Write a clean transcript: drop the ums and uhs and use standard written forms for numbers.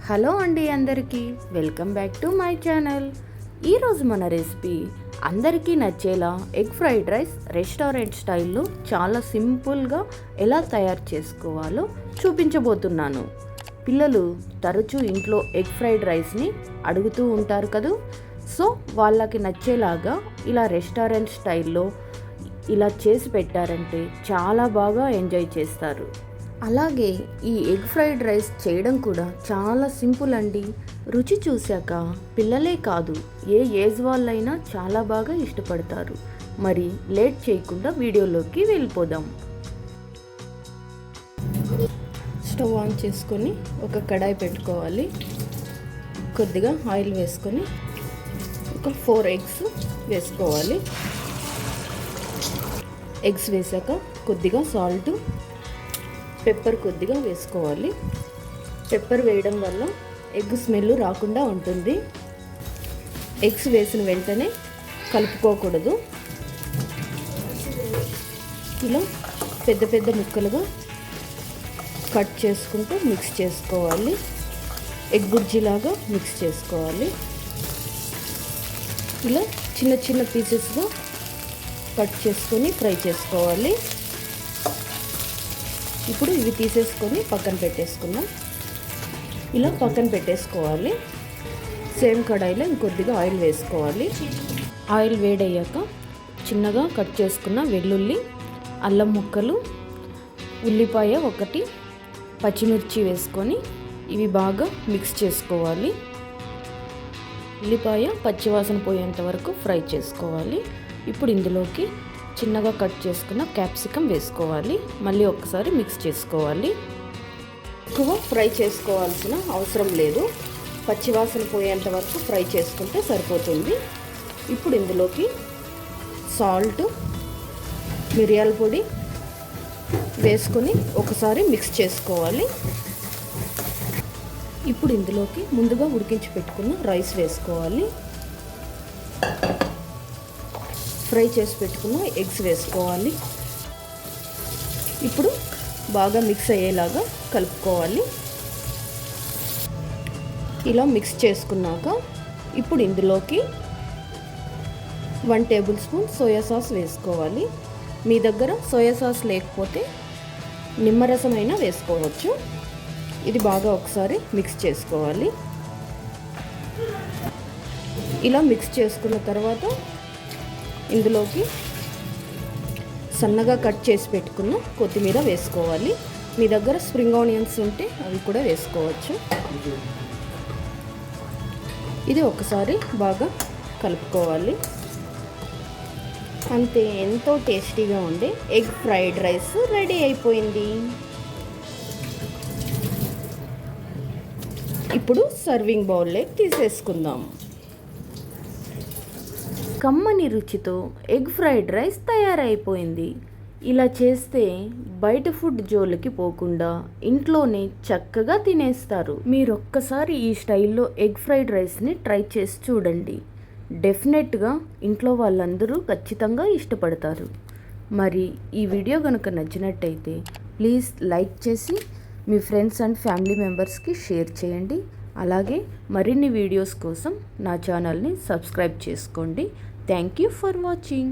Hello అండి, అందరికీ welcome back to my channel. ఈరోజు మన రెసిపీ అందరికీ నచ్చేలా ఎగ్ ఫ్రైడ్ రైస్ రెస్టారెంట్ స్టైల్లో చాలా సింపుల్గా ఎలా తయారు చేసుకోవాలో చూపించబోతున్నాను. పిల్లలు తరచూ ఇంట్లో ఎగ్ ఫ్రైడ్ రైస్ని అడుగుతూ ఉంటారు కదా, సో వాళ్ళకి నచ్చేలాగా ఇలా రెస్టారెంట్ స్టైల్లో ఇలా చేసి పెట్టారంటే చాలా బాగా ఎంజాయ్ చేస్తారు. అలాగే ఈ ఎగ్ ఫ్రైడ్ రైస్ చేయడం కూడా చాలా సింపుల్ అండి. రుచి చూశాక పిల్లలే కాదు, ఏ ఏజ్ వాళ్ళైనా చాలా బాగా ఇష్టపడతారు. మరి లేట్ చేయకుండా వీడియోలోకి వెళ్ళిపోదాం. స్టవ్ ఆన్ చేసుకొని ఒక కడాయి పెట్టుకోవాలి. కొద్దిగా ఆయిల్ వేసుకొని ఒక 4 ఎగ్స్ వేసుకోవాలి. ఎగ్స్ వేసాక కొద్దిగా సాల్ట్, పెప్పర్ కొద్దిగా వేసుకోవాలి. పెప్పర్ వేయడం వల్ల ఎగ్ స్మెల్ రాకుండా ఉంటుంది. ఎగ్స్ వేసిన వెంటనే కలుపుకోకూడదు. ఇలా పెద్ద పెద్ద ముక్కలుగా కట్ చేసుకుంటూ మిక్స్ చేసుకోవాలి. ఎగ్ బుర్జీలాగా మిక్స్ చేసుకోవాలి. ఇలా చిన్న చిన్న పీసెస్గా కట్ చేసుకొని ఫ్రై చేసుకోవాలి. ఇప్పుడు ఇవి తీసేసుకొని పక్కన పెట్టేసుకుందాం. ఇలా పక్కన పెట్టేసుకోవాలి. సేమ్ కడాయిలో ఇంకొద్దిగా ఆయిల్ వేసుకోవాలి. ఆయిల్ వేడయ్యాక చిన్నగా కట్ చేసుకున్న వెల్లుల్లి, అల్లం ముక్కలు, ఉల్లిపాయ 1, పచ్చిమిర్చి వేసుకొని ఇవి బాగా మిక్స్ చేసుకోవాలి. ఉల్లిపాయ పచ్చివాసన పోయేంత వరకు ఫ్రై చేసుకోవాలి. ఇప్పుడు ఇందులోకి చిన్నగా కట్ చేసుకున్న క్యాప్సికమ్ వేసుకోవాలి. మళ్ళీ ఒకసారి మిక్స్ చేసుకోవాలి. ఎక్కువ ఫ్రై చేసుకోవాల్సిన అవసరం లేదు, పచ్చివాసన పోయేంత వరకు ఫ్రై చేసుకుంటే సరిపోతుంది. ఇప్పుడు ఇందులోకి సాల్ట్, మిరియాల పొడి వేసుకొని ఒకసారి మిక్స్ చేసుకోవాలి. ఇప్పుడు ఇందులోకి ముందుగా ఉడికించి పెట్టుకున్న రైస్ వేసుకోవాలి. ఫ్రై చేసి పెట్టుకున్న ఎగ్స్ వేసుకోవాలి. ఇప్పుడు బాగా మిక్స్ అయ్యేలాగా కలుపుకోవాలి. ఇలా మిక్స్ చేసుకున్నాక ఇప్పుడు ఇందులోకి 1 టేబుల్ స్పూన్ సోయా సాస్ వేసుకోవాలి. మీ దగ్గర సోయా సాస్ లేకపోతే నిమ్మరసం అయినా వేసుకోవచ్చు. ఇది బాగా ఒకసారి మిక్స్ చేసుకోవాలి. ఇలా మిక్స్ చేసుకున్న తర్వాత ఇందులోకి సన్నగా కట్ చేసి పెట్టుకున్న కొత్తిమీర వేసుకోవాలి. మీ దగ్గర స్ప్రింగ్ ఆనియన్స్ ఉంటే అవి కూడా వేసుకోవచ్చు. ఇది ఒకసారి బాగా కలుపుకోవాలి. అంతే, ఎంతో టేస్టీగా ఉండే ఎగ్ ఫ్రైడ్ రైస్ రెడీ అయిపోయింది. ఇప్పుడు సర్వింగ్ బౌల్లోకి తీసేసుకుందాం. కమ్మని రుచితో ఎగ్ ఫ్రైడ్ రైస్ తయారైపోయింది. ఇలా చేస్తే బయట ఫుడ్ జోలికి పోకుండా ఇంట్లోనే చక్కగా తినేస్తారు. మీరొక్కసారి ఈ స్టైల్లో ఎగ్ ఫ్రైడ్ రైస్ని ట్రై చేసి చూడండి. డెఫినెట్గా ఇంట్లో వాళ్ళందరూ ఖచ్చితంగా ఇష్టపడతారు. మరి ఈ వీడియో కనుక నచ్చినట్టయితే ప్లీజ్ లైక్ చేసి మీ ఫ్రెండ్స్ అండ్ ఫ్యామిలీ మెంబర్స్కి షేర్ చేయండి. అలాగే మరిన్ని వీడియోస్ కోసం నా ఛానల్ని సబ్స్క్రైబ్ చేసుకోండి. Thank you for watching.